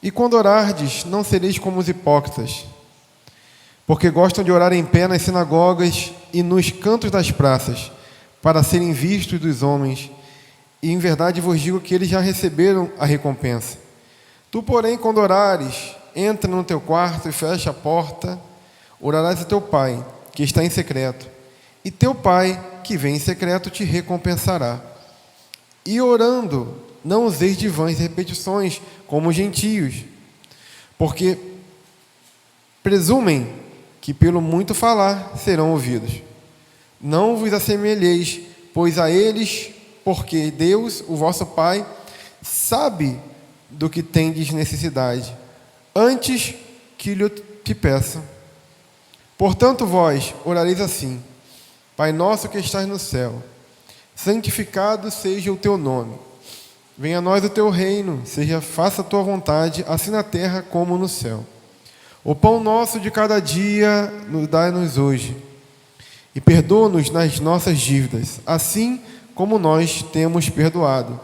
E quando orardes, não sereis como os hipócritas, porque gostam de orar em pé nas sinagogas e nos cantos das praças, para serem vistos dos homens. E em verdade vos digo que eles já receberam a recompensa. Tu, porém, quando orares, entra no teu quarto e fecha a porta, orarás a teu Pai, que está em secreto, e teu Pai, que vem em secreto, te recompensará. E orando, não useis de vãs repetições, como os gentios, porque presumem que pelo muito falar serão ouvidos. Não vos assemelheis, pois a eles, porque Deus, o vosso Pai, sabe do que tendes necessidade, antes que lhe te peçam. Portanto, vós orareis assim: Pai nosso que estás no céu, santificado seja o teu nome. Venha a nós o teu reino, faça a tua vontade, assim na terra como no céu. O pão nosso de cada dia dai-nos hoje, e perdoa-nos nas nossas dívidas, assim como nós temos perdoado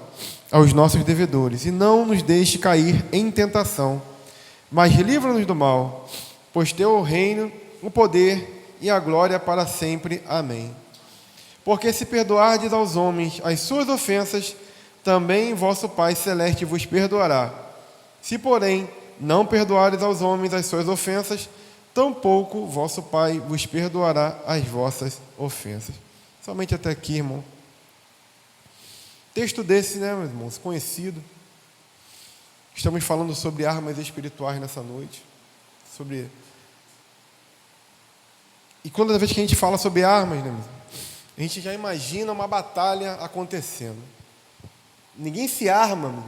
aos nossos devedores. E não nos deixe cair em tentação, mas livra-nos do mal, pois teu é o reino, o poder e a glória para sempre. Amém. Porque se perdoardes aos homens as suas ofensas, também vosso Pai Celeste vos perdoará. Se, porém, não perdoares aos homens as suas ofensas, tampouco vosso Pai vos perdoará as vossas ofensas. Somente até aqui, irmão. Texto desse, né, meus irmãos, conhecido. Estamos falando sobre armas espirituais nessa noite. E toda vez que a gente fala sobre armas, né, a gente já imagina uma batalha acontecendo. Ninguém se arma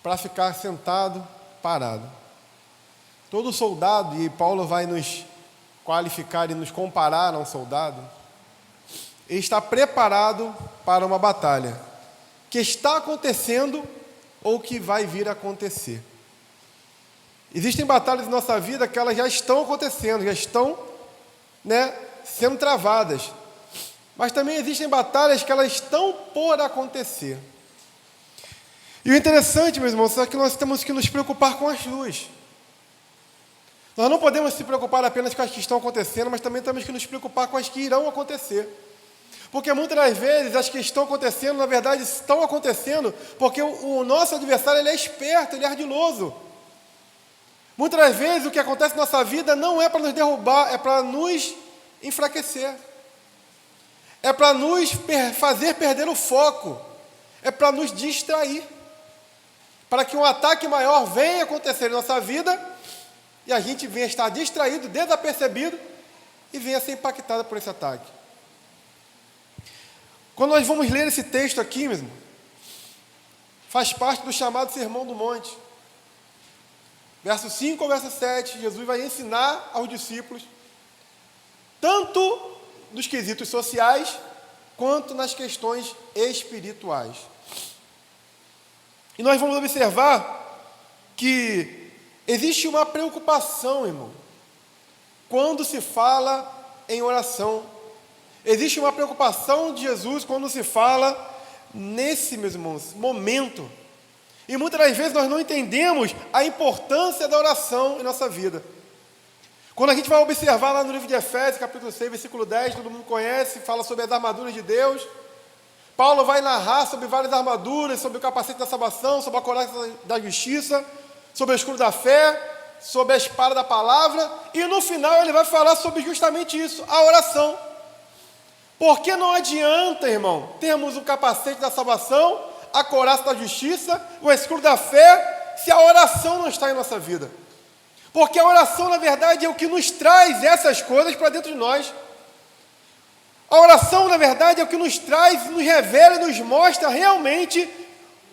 para ficar sentado, parado. Todo soldado, e Paulo vai nos qualificar e nos comparar a um soldado, ele está preparado para uma batalha que está acontecendo ou que vai vir a acontecer. Existem batalhas em nossa vida que elas já estão acontecendo, já estão, sendo travadas. Mas também existem batalhas que elas estão por acontecer. E o interessante, meus irmãos, é que nós temos que nos preocupar com as duas. Nós não podemos se preocupar apenas com as que estão acontecendo, mas também temos que nos preocupar com as que irão acontecer. Porque muitas das vezes as que estão acontecendo, na verdade, estão acontecendo porque o nosso adversário ele é esperto, ele é ardiloso. Muitas das vezes o que acontece na nossa vida não é para nos derrubar, é para nos enfraquecer. É para nos fazer perder o foco. É para nos distrair. Para que um ataque maior venha acontecer em nossa vida e a gente venha estar distraído, desapercebido e venha ser impactado por esse ataque. Quando nós vamos ler esse texto aqui, mesmo, faz parte do chamado Sermão do Monte. Verso 5 ao verso 7, Jesus vai ensinar aos discípulos, tanto nos quesitos sociais, quanto nas questões espirituais. E nós vamos observar que existe uma preocupação, irmão, quando se fala em oração. Existe uma preocupação de Jesus quando se fala nesse, meus irmãos, momento. E muitas das vezes nós não entendemos a importância da oração em nossa vida. Quando a gente vai observar lá no livro de Efésios, capítulo 6, versículo 10, todo mundo conhece, fala sobre as armaduras de Deus. Paulo vai narrar sobre várias armaduras, sobre o capacete da salvação, sobre a coraça da justiça, sobre o escudo da fé, sobre a espada da palavra, e no final ele vai falar sobre justamente isso, a oração. Porque não adianta, irmão, termos o capacete da salvação, a coraça da justiça, o escudo da fé, se a oração não está em nossa vida. Porque a oração, na verdade, é o que nos traz essas coisas para dentro de nós. A oração, na verdade, é o que nos traz, nos revela e nos mostra realmente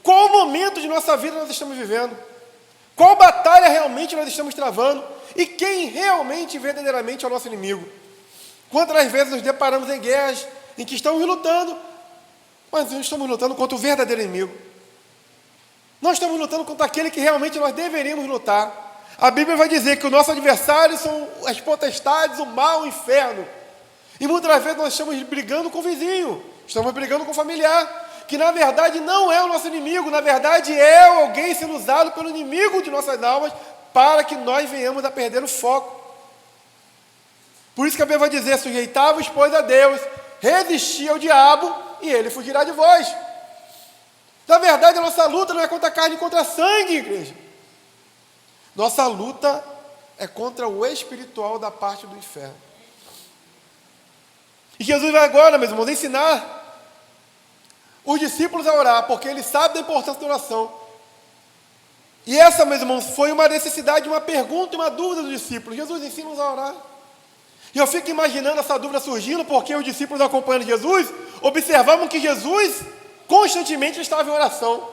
qual momento de nossa vida nós estamos vivendo, qual batalha realmente nós estamos travando e quem realmente, verdadeiramente é o nosso inimigo. Quantas vezes nos deparamos em guerras em que estamos lutando, mas não estamos lutando contra o verdadeiro inimigo. Não estamos lutando contra aquele que realmente nós deveríamos lutar. A Bíblia vai dizer que o nosso adversário são as potestades, o mal, o inferno. E muitas vezes nós estamos brigando com o vizinho, estamos brigando com o familiar, que na verdade não é o nosso inimigo, na verdade é alguém sendo usado pelo inimigo de nossas almas para que nós venhamos a perder o foco. Por isso que a Bíblia vai dizer: sujeitai-vos, pois, a Deus, resisti ao diabo e ele fugirá de vós. Na verdade, a nossa luta não é contra a carne e contra a sangue, igreja. Nossa luta é contra o espiritual da parte do inferno. E Jesus vai agora, meus irmãos, ensinar os discípulos a orar, porque ele sabe da importância da oração. E essa, meus irmãos, foi uma necessidade, uma pergunta e uma dúvida dos discípulos. Jesus, ensina-nos a orar. E eu fico imaginando essa dúvida surgindo, porque os discípulos acompanhando Jesus, observavam que Jesus constantemente estava em oração.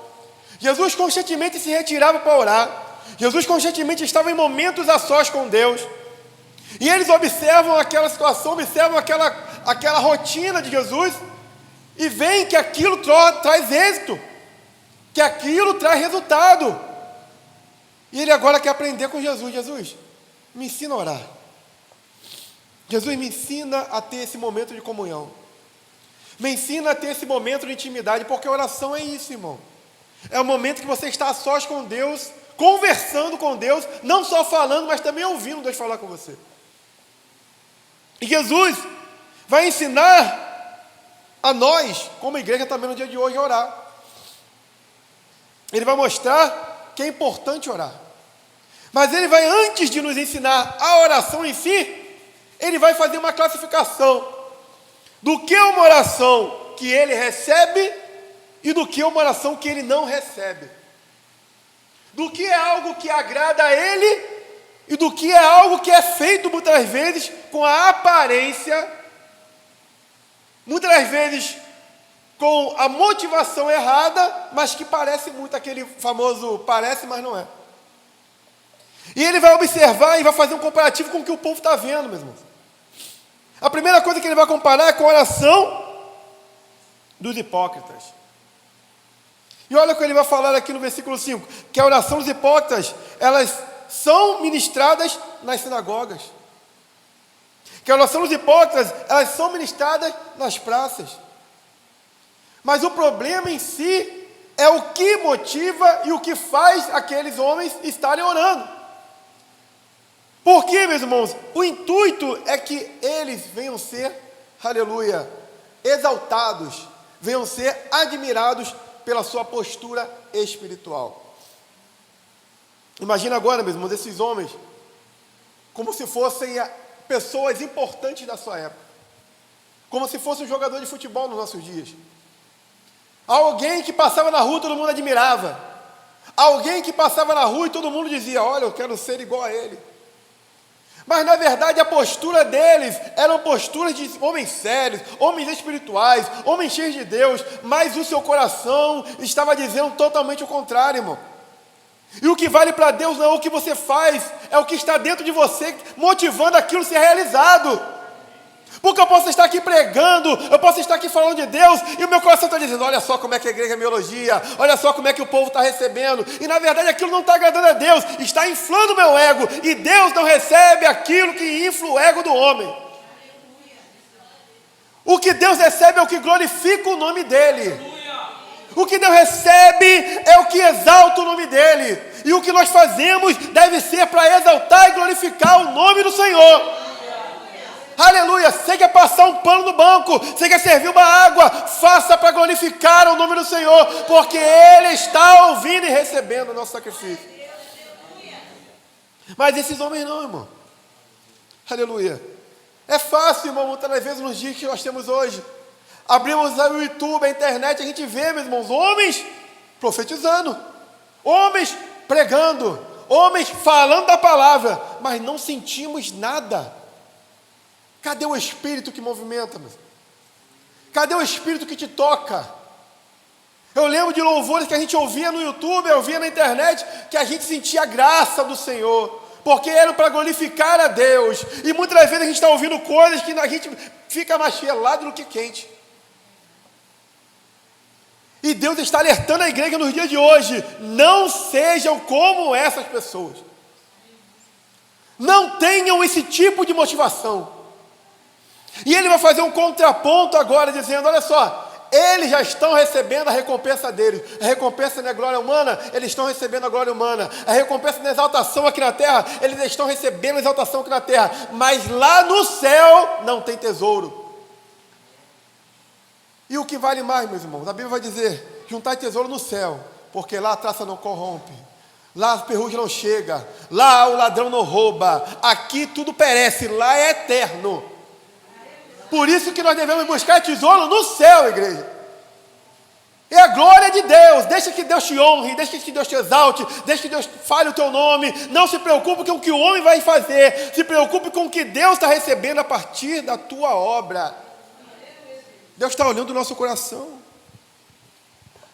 Jesus constantemente se retirava para orar. Jesus constantemente estava em momentos a sós com Deus. E eles observam aquela situação, observam aquela rotina de Jesus, e veem que aquilo traz êxito, que aquilo traz resultado. E ele agora quer aprender com Jesus. Jesus, me ensina a orar. Jesus, me ensina a ter esse momento de comunhão. Me ensina a ter esse momento de intimidade, porque a oração é isso, irmão. É o momento que você está a sós com Deus, conversando com Deus, não só falando, mas também ouvindo Deus falar com você. E Jesus vai ensinar a nós, como igreja também no dia de hoje, a orar. Ele vai mostrar que é importante orar. Mas ele vai, antes de nos ensinar a oração em si, ele vai fazer uma classificação do que é uma oração que ele recebe e do que é uma oração que ele não recebe. Do que é algo que agrada a ele e do que é algo que é feito muitas vezes com a aparência, muitas vezes com a motivação errada, mas que parece muito aquele famoso parece, mas não é. E ele vai observar e vai fazer um comparativo com o que o povo está vendo, meus irmãos. A primeira coisa que ele vai comparar é com a oração dos hipócritas. E olha o que ele vai falar aqui no versículo 5, que a oração dos hipócritas, elas são ministradas nas sinagogas. Que a oração dos hipócritas, elas são ministradas nas praças. Mas o problema em si é o que motiva e o que faz aqueles homens estarem orando. Por quê, meus irmãos? O intuito é que eles venham ser, aleluia, exaltados, venham ser admirados pela sua postura espiritual. Imagina agora, meus irmãos, esses homens como se fossem pessoas importantes da sua época, como se fosse um jogador de futebol nos nossos dias. Alguém que passava na rua e todo mundo admirava. Alguém que passava na rua e todo mundo dizia: olha, eu quero ser igual a ele. Mas na verdade a postura deles eram posturas de homens sérios, homens espirituais, homens cheios de Deus, mas o seu coração estava dizendo totalmente o contrário, irmão. E o que vale para Deus não é o que você faz, é o que está dentro de você, motivando aquilo a ser realizado. Porque eu posso estar aqui pregando, eu posso estar aqui falando de Deus, e o meu coração está dizendo: olha só como é que a igreja me elogia, olha só como é que o povo está recebendo, e na verdade aquilo não está agradando a Deus, está inflando o meu ego, e Deus não recebe aquilo que infla o ego do homem. O que Deus recebe é o que glorifica o nome dEle. O que Deus recebe é o que exalta o nome dEle, e o que nós fazemos deve ser para exaltar e glorificar o nome do Senhor. Aleluia, você quer passar um pano no banco, você quer servir uma água, faça para glorificar o nome do Senhor, porque Ele está ouvindo e recebendo o nosso sacrifício. Mas esses homens não, irmão. Aleluia. É fácil, irmão, muitas das vezes nos dias que nós temos hoje. Abrimos o YouTube, a internet, a gente vê, meus irmãos, homens profetizando, homens pregando, homens falando da palavra, mas não sentimos nada. Cadê o Espírito que movimenta, meu? Cadê o Espírito que te toca? Eu lembro de louvores que a gente ouvia no YouTube, ouvia na internet, que a gente sentia a graça do Senhor, porque eram para glorificar a Deus. E muitas vezes a gente está ouvindo coisas que a gente fica mais gelado do que quente. E Deus está alertando a igreja nos dias de hoje: não sejam como essas pessoas. Não tenham esse tipo de motivação. E ele vai fazer um contraponto agora, dizendo: olha só, Eles já estão recebendo a recompensa deles. A recompensa não é glória humana, eles estão recebendo a glória humana. A recompensa não é exaltação aqui na terra, eles estão recebendo a exaltação aqui na terra. Mas lá no céu não tem tesouro. E o que vale mais, meus irmãos? A Bíblia vai dizer: juntai tesouro no céu, porque lá a traça não corrompe, lá a ferrugem não chega, lá o ladrão não rouba. Aqui tudo perece, lá é eterno. Por isso que nós devemos buscar tesouro no céu, igreja. É a glória de Deus. Deixa que Deus te honre, deixa que Deus te exalte, deixa que Deus fale o teu nome. Não se preocupe com o que o homem vai fazer, se preocupe com o que Deus está recebendo a partir da tua obra. Deus está olhando o nosso coração.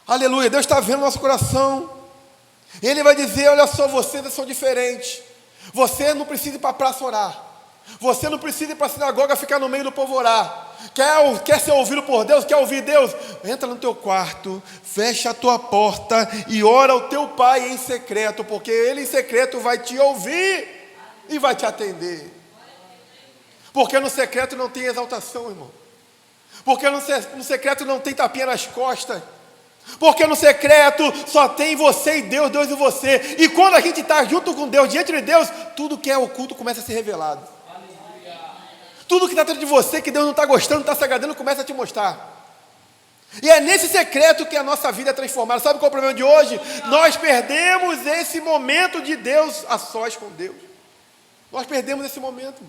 Aleluia, Deus está vendo o nosso coração. Ele vai dizer: olha só, vocês são diferentes. Você não precisa ir para a praça orar. Você não precisa ir para a sinagoga ficar no meio do povo orar. Quer ser ouvido por Deus? Quer ouvir Deus? Entra no teu quarto, fecha a tua porta e ora ao teu pai em secreto, porque ele em secreto vai te ouvir e vai te atender. Porque no secreto não tem exaltação, irmão. Porque no secreto não tem tapinha nas costas. Porque no secreto só tem você e Deus, Deus e você. E quando a gente está junto com Deus, diante de Deus, tudo que é oculto começa a ser revelado. Tudo que está dentro de você, que Deus não está gostando, não está se agradando, começa a te mostrar. E é nesse secreto que a nossa vida é transformada. Sabe qual é o problema de hoje? Nós perdemos esse momento de Deus a sós com Deus. Nós perdemos esse momento.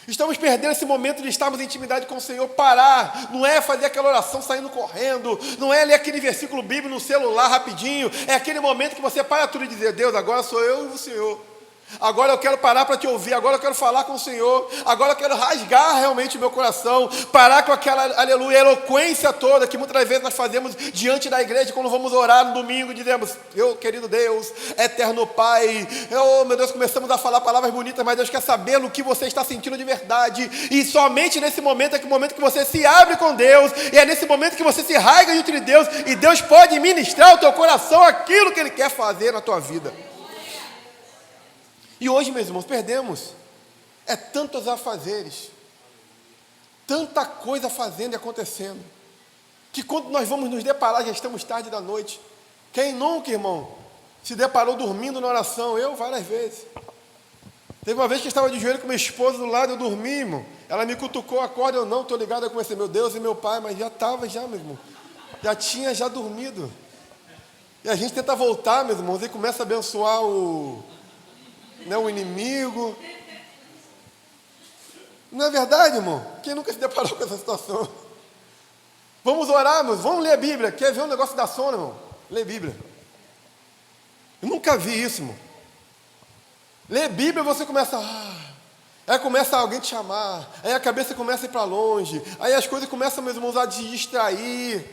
Estamos perdendo esse momento de estarmos em intimidade com o Senhor. Parar, não é fazer aquela oração saindo correndo, não é ler aquele versículo bíblico no celular rapidinho, é aquele momento que você para tudo e dizer: Deus, agora sou eu e o Senhor. Agora eu quero parar para te ouvir, agora eu quero falar com o Senhor, agora eu quero rasgar realmente o meu coração, parar com aquela, aleluia, eloquência toda que muitas vezes nós fazemos diante da igreja quando vamos orar no domingo, dizemos: eu, querido Deus, eterno Pai, oh meu Deus, começamos a falar palavras bonitas, mas Deus quer saber no que você está sentindo de verdade, e somente nesse momento é que o momento que você se abre com Deus, e é nesse momento que você se rasga diante de Deus, e Deus pode ministrar ao teu coração aquilo que Ele quer fazer na tua vida. E hoje, meus irmãos, perdemos. É tantos afazeres, tanta coisa fazendo e acontecendo, que quando nós vamos nos deparar, já estamos tarde da noite. Quem nunca, irmão, se deparou dormindo na oração? Eu, várias vezes. Teve uma vez que eu estava de joelho com minha esposa do lado, eu dormi, irmão. Ela me cutucou, acorda, eu não, estou ligado. Eu comecei: meu Deus e meu Pai, mas já estava já, meu irmão. Já tinha dormido. E a gente tenta voltar, meus irmãos, e começa a abençoar o inimigo. Não é verdade, irmão? Quem nunca se deparou com essa situação? Vamos orar, meus, vamos ler a Bíblia. Quer ver um negócio da sono, irmão? Lê a Bíblia. Eu nunca vi isso, irmão. Lê a Bíblia, você começa... aí começa alguém te chamar, aí a cabeça começa a ir para longe, aí as coisas começam, meus irmãos, a te distrair.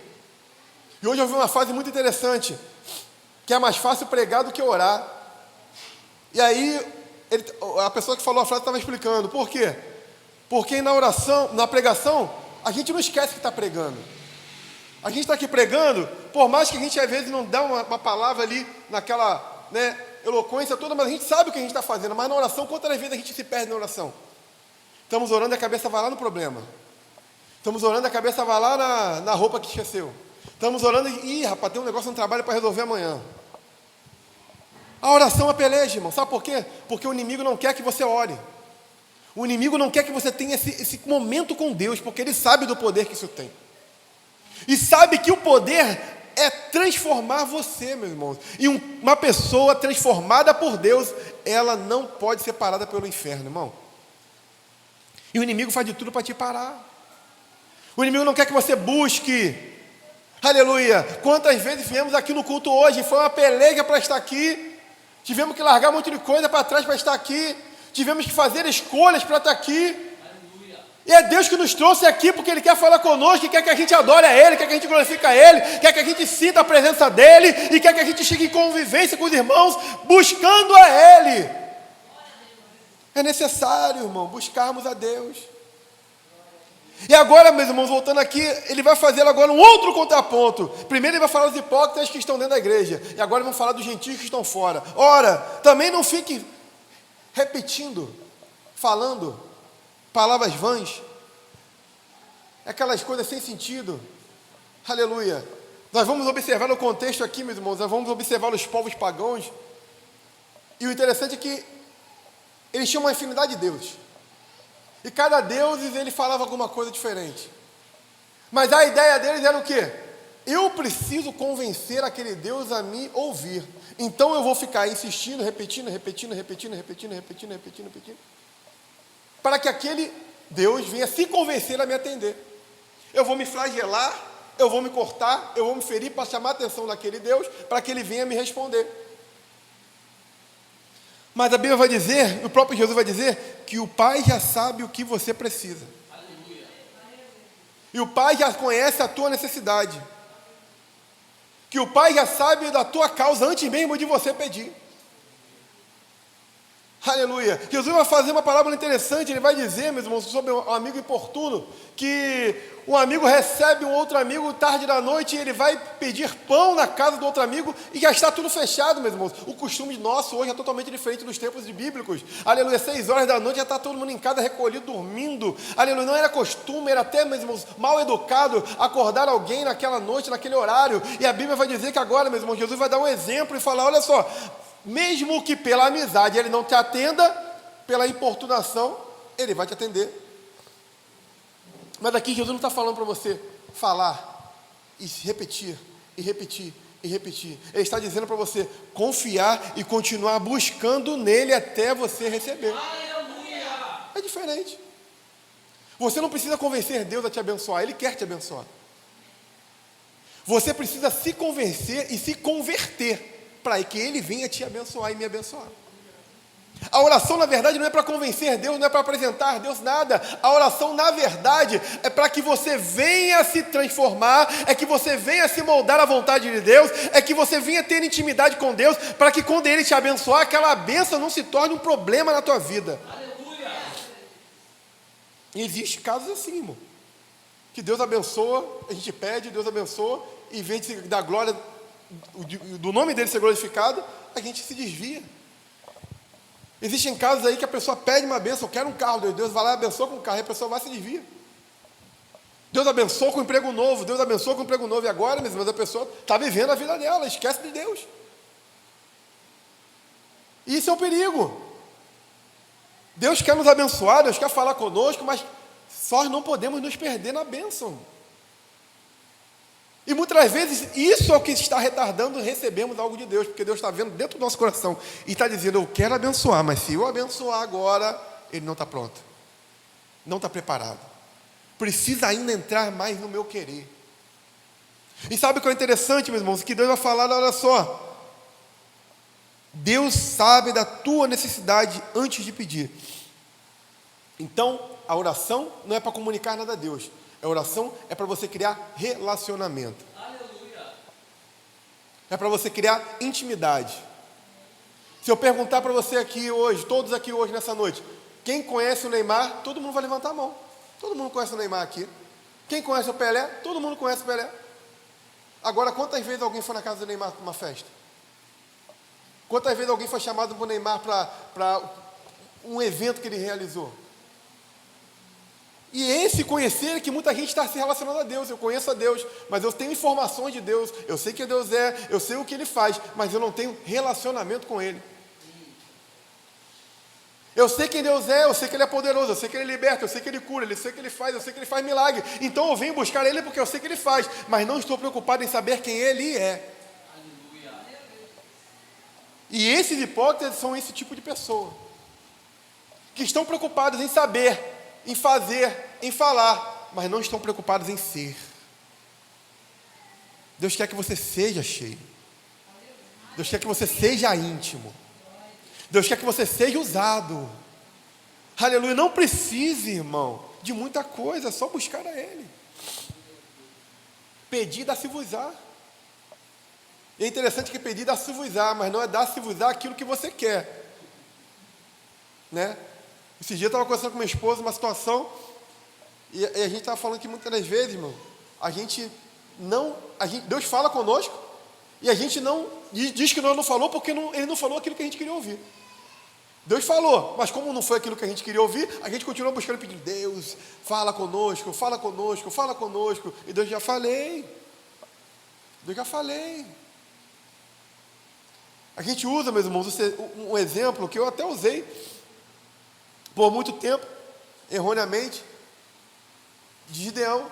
E hoje eu vi uma fase muito interessante, que é mais fácil pregar do que orar. E aí, a pessoa que falou a frase estava explicando. Por quê? Porque na oração, na pregação, a gente não esquece que está pregando. A gente está aqui pregando, por mais que a gente às vezes não dá uma palavra ali, naquela eloquência toda, mas a gente sabe o que a gente está fazendo. Mas na oração, quantas vezes a gente se perde na oração? Estamos orando e a cabeça vai lá no problema. Estamos orando e a cabeça vai lá na roupa que esqueceu. Estamos orando e, rapaz, tem um negócio no trabalho para resolver amanhã. A oração é peleja, irmão. Sabe por quê? Porque o inimigo não quer que você ore. O inimigo não quer que você tenha esse momento com Deus, porque ele sabe do poder que isso tem. E sabe que o poder é transformar você, meus irmãos. E uma pessoa transformada por Deus, ela não pode ser parada pelo inferno, irmão. E o inimigo faz de tudo para te parar. O inimigo não quer que você busque. Aleluia. Quantas vezes viemos aqui no culto hoje, foi uma peleja para estar aqui. Tivemos que largar um monte de coisa para trás para estar aqui. Tivemos que fazer escolhas para estar aqui. Aleluia. E é Deus que nos trouxe aqui, porque Ele quer falar conosco, quer que a gente adore a Ele, quer que a gente glorifique a Ele, quer que a gente sinta a presença dEle, e quer que a gente chegue em convivência com os irmãos, buscando a Ele. É necessário, irmão, buscarmos a Deus. E agora, meus irmãos, voltando aqui, ele vai fazer agora um outro contraponto. Primeiro ele vai falar dos hipócritas que estão dentro da igreja, e agora vamos falar dos gentios que estão fora. Ora, também não fique repetindo, falando palavras vãs, aquelas coisas sem sentido. Aleluia. Nós vamos observar o contexto aqui, meus irmãos, nós vamos observar os povos pagãos. E o interessante é que eles tinham uma infinidade de deuses. E cada deus, ele falava alguma coisa diferente. Mas a ideia deles era o quê? Eu preciso convencer aquele Deus a me ouvir. Então eu vou ficar insistindo, repetindo, para que aquele Deus venha se convencer a me atender. Eu vou me flagelar, eu vou me cortar, eu vou me ferir para chamar a atenção daquele Deus, para que ele venha me responder. Mas a Bíblia vai dizer, o próprio Jesus vai dizer, que o Pai já sabe o que você precisa. Aleluia. E o Pai já conhece a tua necessidade. Que o Pai já sabe da tua causa antes mesmo de você pedir. Aleluia. Jesus vai fazer uma parábola interessante, ele vai dizer, meus irmãos, sobre um amigo importuno, que um amigo recebe um outro amigo tarde da noite e ele vai pedir pão na casa do outro amigo e já está tudo fechado, meus irmãos. O costume nosso hoje é totalmente diferente dos tempos bíblicos. Aleluia, 6 horas da noite já está todo mundo em casa recolhido, dormindo. Aleluia, não era costume, era até, meus irmãos, mal educado acordar alguém naquela noite, naquele horário. E a Bíblia vai dizer que agora, meus irmãos, Jesus vai dar um exemplo e falar, olha só, mesmo que pela amizade ele não te atenda, pela importunação, ele vai te atender. Mas aqui Jesus não está falando para você falar e repetir, e repetir, e repetir. Ele está dizendo para você confiar e continuar buscando nele até você receber. Aleluia! É diferente. Você não precisa convencer Deus a te abençoar, Ele quer te abençoar. Você precisa se convencer e se converter para que Ele venha te abençoar e me abençoar. A oração, na verdade, não é para convencer Deus, não é para apresentar a Deus nada. A oração, na verdade, é para que você venha se transformar, é que você venha se moldar à vontade de Deus, é que você venha ter intimidade com Deus, para que quando Ele te abençoar, aquela bênção não se torne um problema na tua vida. Aleluia! E existe casos assim, irmão, que Deus abençoa, a gente pede, Deus abençoa, e em vez de dar glória, do nome dele ser glorificado, a gente se desvia. Existem casos aí que a pessoa pede uma bênção, eu quero um carro, Deus vai lá e abençoa com o carro, e a pessoa vai se desvia. Deus abençoa com um emprego novo, Deus abençoa com um emprego novo, e agora, mas a pessoa está vivendo a vida dela, esquece de Deus. E isso é um perigo. Deus quer nos abençoar, Deus quer falar conosco, mas só não podemos nos perder na bênção. E muitas vezes isso é o que está retardando recebemos algo de Deus, porque Deus está vendo dentro do nosso coração e está dizendo, eu quero abençoar, mas se eu abençoar agora, Ele não está pronto, não está preparado, precisa ainda entrar mais no meu querer. E sabe o que é interessante, meus irmãos? Que Deus vai falar, olha só, Deus sabe da tua necessidade antes de pedir. Então, a oração não é para comunicar nada a Deus. A oração é para você criar relacionamento. Aleluia. É para você criar intimidade. Se eu perguntar para você aqui hoje, todos aqui hoje nessa noite, quem conhece o Neymar, todo mundo vai levantar a mão. Todo mundo conhece o Neymar aqui. Quem conhece o Pelé, todo mundo conhece o Pelé. Agora, quantas vezes alguém foi na casa do Neymar para uma festa? Quantas vezes alguém foi chamado para o Neymar para um evento que ele realizou? E esse conhecer é que muita gente está se relacionando a Deus. Eu conheço a Deus, mas eu tenho informações de Deus, eu sei quem Deus é, eu sei o que Ele faz, mas eu não tenho relacionamento com Ele. Eu sei quem Deus é, eu sei que Ele é poderoso, eu sei que Ele liberta, eu sei que Ele cura, eu sei que Ele faz, eu sei que Ele faz milagre. Então eu venho buscar Ele porque eu sei que Ele faz, mas não estou preocupado em saber quem Ele é. E esses hipócritas são esse tipo de pessoa, que estão preocupados em saber, em fazer, em falar, mas não estão preocupados em ser. Deus quer que você seja cheio. Deus quer que você seja íntimo. Deus quer que você seja usado. Aleluia, não precise, irmão, de muita coisa, é só buscar a Ele. Pedir, dá-se-vos-á. E é interessante que pedir, dá-se-vos-á, mas não é dar-se-vos-á aquilo que você quer. Né? Esse dia eu estava conversando com minha esposa uma situação, e a gente estava falando que muitas das vezes, irmão, Deus fala conosco, e a gente não diz que não falou, porque Ele não falou aquilo que a gente queria ouvir. Deus falou, mas como não foi aquilo que a gente queria ouvir, a gente continua buscando e pedindo, Deus, fala conosco, fala conosco, fala conosco, e Deus já falei. Eu já falei. A gente usa, meus irmãos, um exemplo que eu até usei por muito tempo, erroneamente, de Gideão.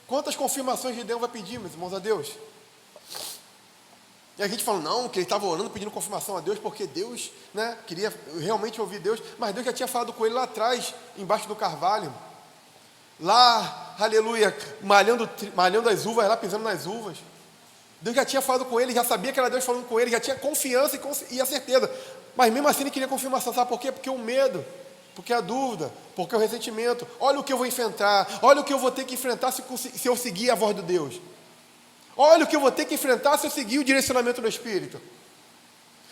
Quantas confirmações Gideão vai pedir, meus irmãos, a Deus? E a gente fala, não, que ele estava orando, pedindo confirmação a Deus, porque Deus, né, queria realmente ouvir Deus, mas Deus já tinha falado com ele lá atrás, embaixo do carvalho, lá, aleluia, malhando as uvas, lá pisando nas uvas. Deus já tinha falado com ele, já sabia que era Deus falando com ele, já tinha confiança e a certeza, mas mesmo assim ele queria confirmação, sabe por quê? Porque o medo, porque a dúvida, porque o ressentimento. Olha o que eu vou enfrentar, olha o que eu vou ter que enfrentar se eu seguir a voz de Deus. Olha o que eu vou ter que enfrentar se eu seguir o direcionamento do Espírito.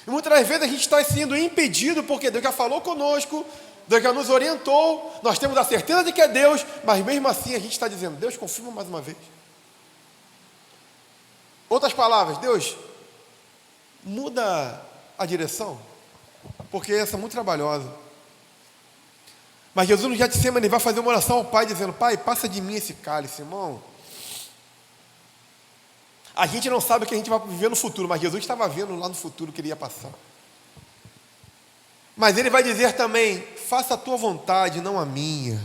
E muitas das vezes a gente está sendo impedido porque Deus já falou conosco, Deus já nos orientou, nós temos a certeza de que é Deus, mas mesmo assim a gente está dizendo, Deus, confirma mais uma vez. Outras palavras, Deus, muda a direção, porque essa é muito trabalhosa. Mas Jesus no Getsemane vai fazer uma oração ao Pai, dizendo, Pai, passa de mim esse cálice, irmão. A gente não sabe o que a gente vai viver no futuro, mas Jesus estava vendo lá no futuro que ele ia passar. Mas ele vai dizer também, faça a tua vontade, não a minha.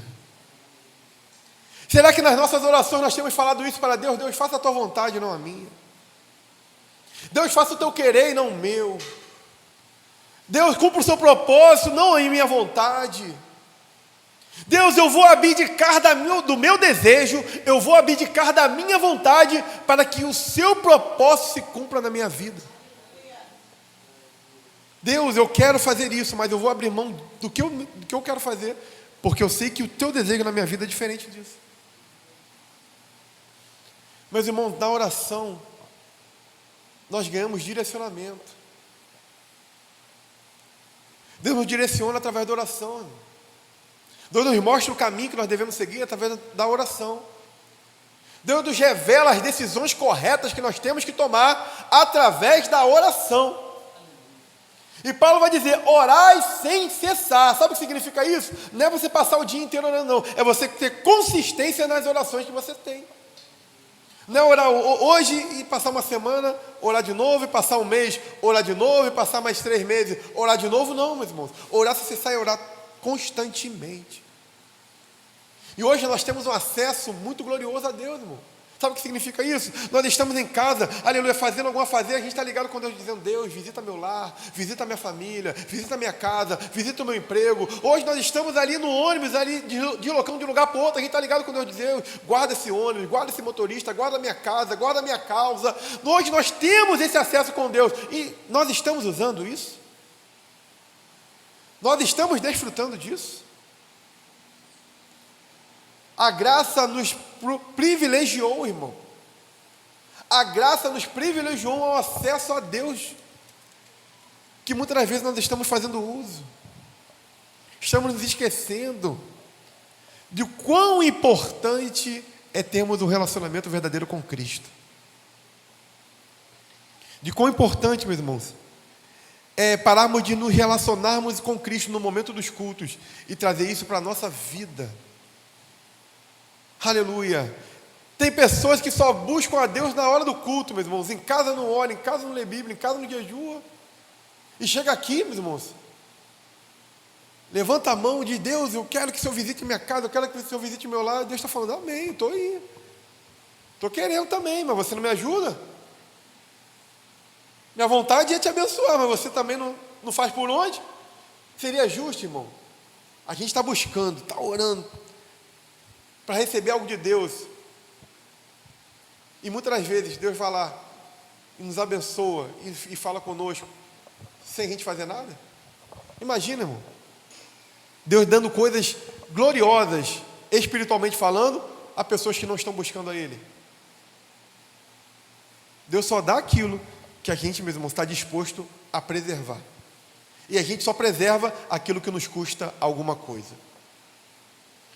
Será que nas nossas orações nós temos falado isso para Deus? Deus, faça a tua vontade, não a minha. Deus, faça o teu querer e não o meu. Deus, cumpra o seu propósito, não a minha vontade. Deus, eu vou abdicar do meu desejo, eu vou abdicar da minha vontade para que o seu propósito se cumpra na minha vida. Deus, eu quero fazer isso, mas eu vou abrir mão do que eu quero fazer, porque eu sei que o teu desejo na minha vida é diferente disso. Meus irmãos, na oração, nós ganhamos direcionamento. Deus nos direciona através da oração, irmão. Deus nos mostra o caminho que nós devemos seguir através da oração. Deus nos revela as decisões corretas que nós temos que tomar através da oração. E Paulo vai dizer, orai sem cessar. Sabe o que significa isso? Não é você passar o dia inteiro orando, não. É você ter consistência nas orações que você tem. Não é orar hoje e passar uma semana, orar de novo, e passar um mês, orar de novo, e passar mais 3 meses, orar de novo, não, meus irmãos. Orar sem cessar é orar constantemente. E hoje nós temos um acesso muito glorioso a Deus, irmão. Sabe o que significa isso? Nós estamos em casa, aleluia, fazendo alguma fazer, a gente está ligado com Deus, dizendo, Deus, visita meu lar, visita minha família, visita minha casa, visita o meu emprego. Hoje nós estamos ali no ônibus, ali de lugar para outro, a gente está ligado com Deus, dizendo, guarda esse ônibus, guarda esse motorista, guarda a minha casa, guarda a minha causa. Hoje nós temos esse acesso com Deus, e nós estamos usando isso? Nós estamos desfrutando disso? A graça nos privilegiou, irmão. A graça nos privilegiou ao acesso a Deus, que muitas das vezes nós estamos fazendo uso. Estamos nos esquecendo de quão importante é termos um relacionamento verdadeiro com Cristo. De quão importante, meus irmãos, é pararmos de nos relacionarmos com Cristo no momento dos cultos e trazer isso para a nossa vida. Aleluia. Tem pessoas que só buscam a Deus na hora do culto, meus irmãos. Em casa não ora, em casa não lê Bíblia, em casa não jejua. E chega aqui, meus irmãos, levanta a mão e diz, Deus, eu quero que o Senhor visite minha casa, eu quero que o Senhor visite meu lar. Deus está falando, amém, estou aí. Estou querendo também, mas você não me ajuda? Minha vontade é te abençoar, mas você também não faz por onde? Seria justo, irmão. A gente está buscando, está orando para receber algo de Deus. E muitas das vezes Deus vai lá e nos abençoa e fala conosco sem a gente fazer nada. Imagina, irmão, Deus dando coisas gloriosas, espiritualmente falando, a pessoas que não estão buscando a Ele. Deus só dá aquilo que a gente, meus irmãos, está disposto a preservar. E a gente só preserva aquilo que nos custa alguma coisa.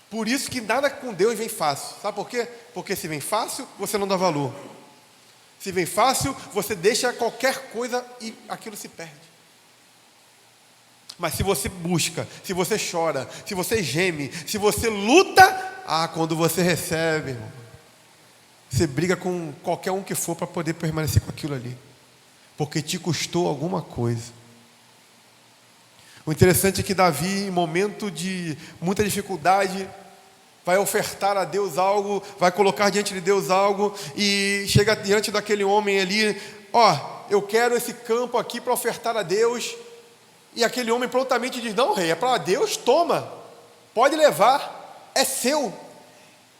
Por isso que nada com Deus vem fácil. Sabe por quê? Porque se vem fácil, você não dá valor. Se vem fácil, você deixa qualquer coisa e aquilo se perde. Mas se você busca, se você chora, se você geme, se você luta, quando você recebe, irmão, você briga com qualquer um que for para poder permanecer com aquilo ali, porque te custou alguma coisa. O interessante é que Davi, em momento de muita dificuldade, vai ofertar a Deus algo, vai colocar diante de Deus algo, e chega diante daquele homem ali, eu quero esse campo aqui para ofertar a Deus. E aquele homem prontamente diz: não, rei, é para Deus, toma, pode levar, é seu.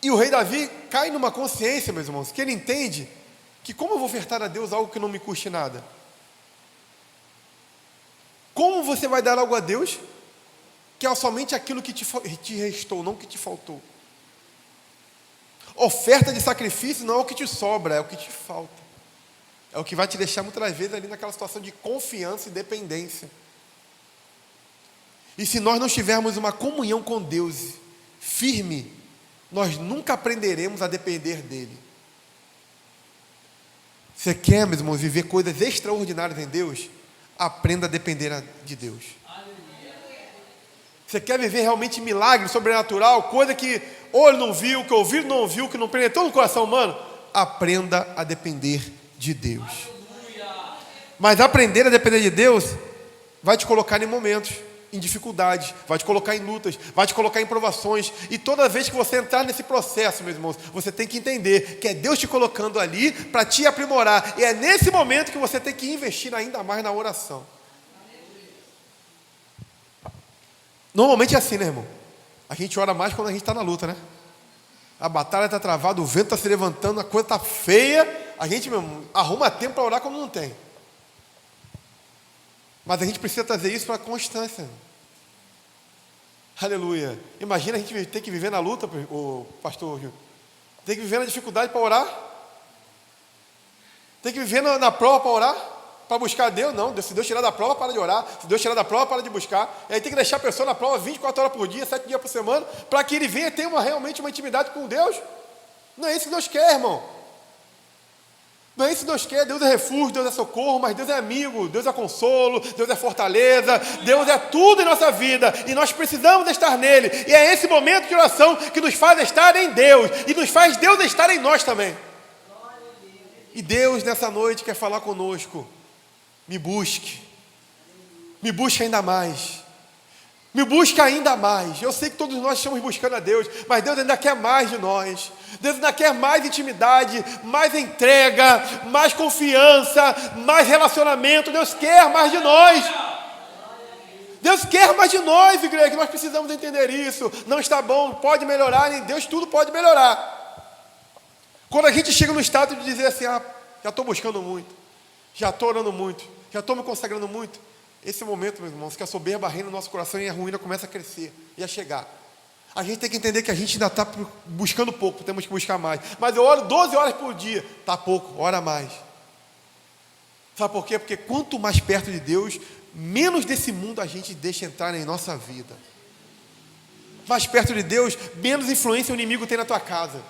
E o rei Davi cai numa consciência, meus irmãos, que ele entende que como eu vou ofertar a Deus algo que não me custe nada? Como você vai dar algo a Deus que é somente aquilo que te restou, não que te faltou? Oferta de sacrifício não é o que te sobra, é o que te falta. É o que vai te deixar muitas vezes ali naquela situação de confiança e dependência. E se nós não tivermos uma comunhão com Deus firme, nós nunca aprenderemos a depender dEle. Você quer, meus irmãos, viver coisas extraordinárias em Deus? Aprenda a depender de Deus. Você quer viver realmente milagre sobrenatural, coisa que olho não viu, que ouvido não ouviu, que não penetrou no coração humano? Aprenda a depender de Deus. Mas aprender a depender de Deus vai te colocar em momentos, em dificuldades, vai te colocar em lutas, vai te colocar em provações. E toda vez que você entrar nesse processo, meus irmãos, você tem que entender que é Deus te colocando ali para te aprimorar. E é nesse momento que você tem que investir ainda mais na oração. Normalmente é assim, né, irmão? A gente ora mais quando a gente está na luta, né? A batalha está travada, o vento está se levantando, a coisa está feia. A gente, meu irmão, arruma tempo para orar quando não tem. Mas a gente precisa trazer isso para a constância. Aleluia. Imagina a gente ter que viver na luta, o pastor Gil. Tem que viver na dificuldade para orar. Tem que viver na prova para orar. Para buscar Deus, não. Se Deus tirar da prova, para de orar. Se Deus tirar da prova, para de buscar. E aí tem que deixar a pessoa na prova 24 horas por dia, 7 dias por semana, para que ele venha ter realmente uma intimidade com Deus. Não é isso que Deus quer, irmão. Não é isso que Deus quer. Deus é refúgio, Deus é socorro, mas Deus é amigo, Deus é consolo, Deus é fortaleza, Deus é tudo em nossa vida, e nós precisamos estar nele. E é esse momento de oração que nos faz estar em Deus, e nos faz Deus estar em nós também. E Deus nessa noite quer falar conosco. Me busque ainda mais. Me busca ainda mais. Eu sei que todos nós estamos buscando a Deus, mas Deus ainda quer mais de nós. Deus ainda quer mais intimidade, mais entrega, mais confiança, mais relacionamento. Deus quer mais de nós. Deus quer mais de nós, igreja, que nós precisamos entender isso. Não está bom, pode melhorar, em Deus tudo pode melhorar. Quando a gente chega no estado de dizer assim, já estou buscando muito, já estou orando muito, já estou me consagrando muito, esse é o momento, meus irmãos, que a soberba reina no nosso coração e a ruína começa a crescer e a chegar. A gente tem que entender que a gente ainda está buscando pouco, temos que buscar mais. Mas eu oro 12 horas por dia, está pouco, ora mais. Sabe por quê? Porque quanto mais perto de Deus, menos desse mundo a gente deixa entrar em nossa vida. Mais perto de Deus, menos influência o inimigo tem na tua casa.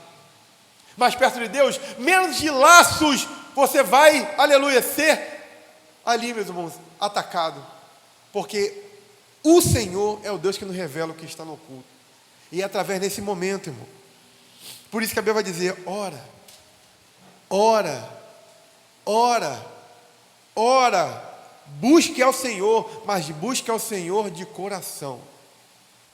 Mais perto de Deus, menos de laços você vai, aleluia, ser ali, meus irmãos, atacado. Porque o Senhor é o Deus que nos revela o que está no oculto. E é através desse momento, irmão. Por isso que a Bíblia vai dizer, ora, busque ao Senhor, mas busque ao Senhor de coração.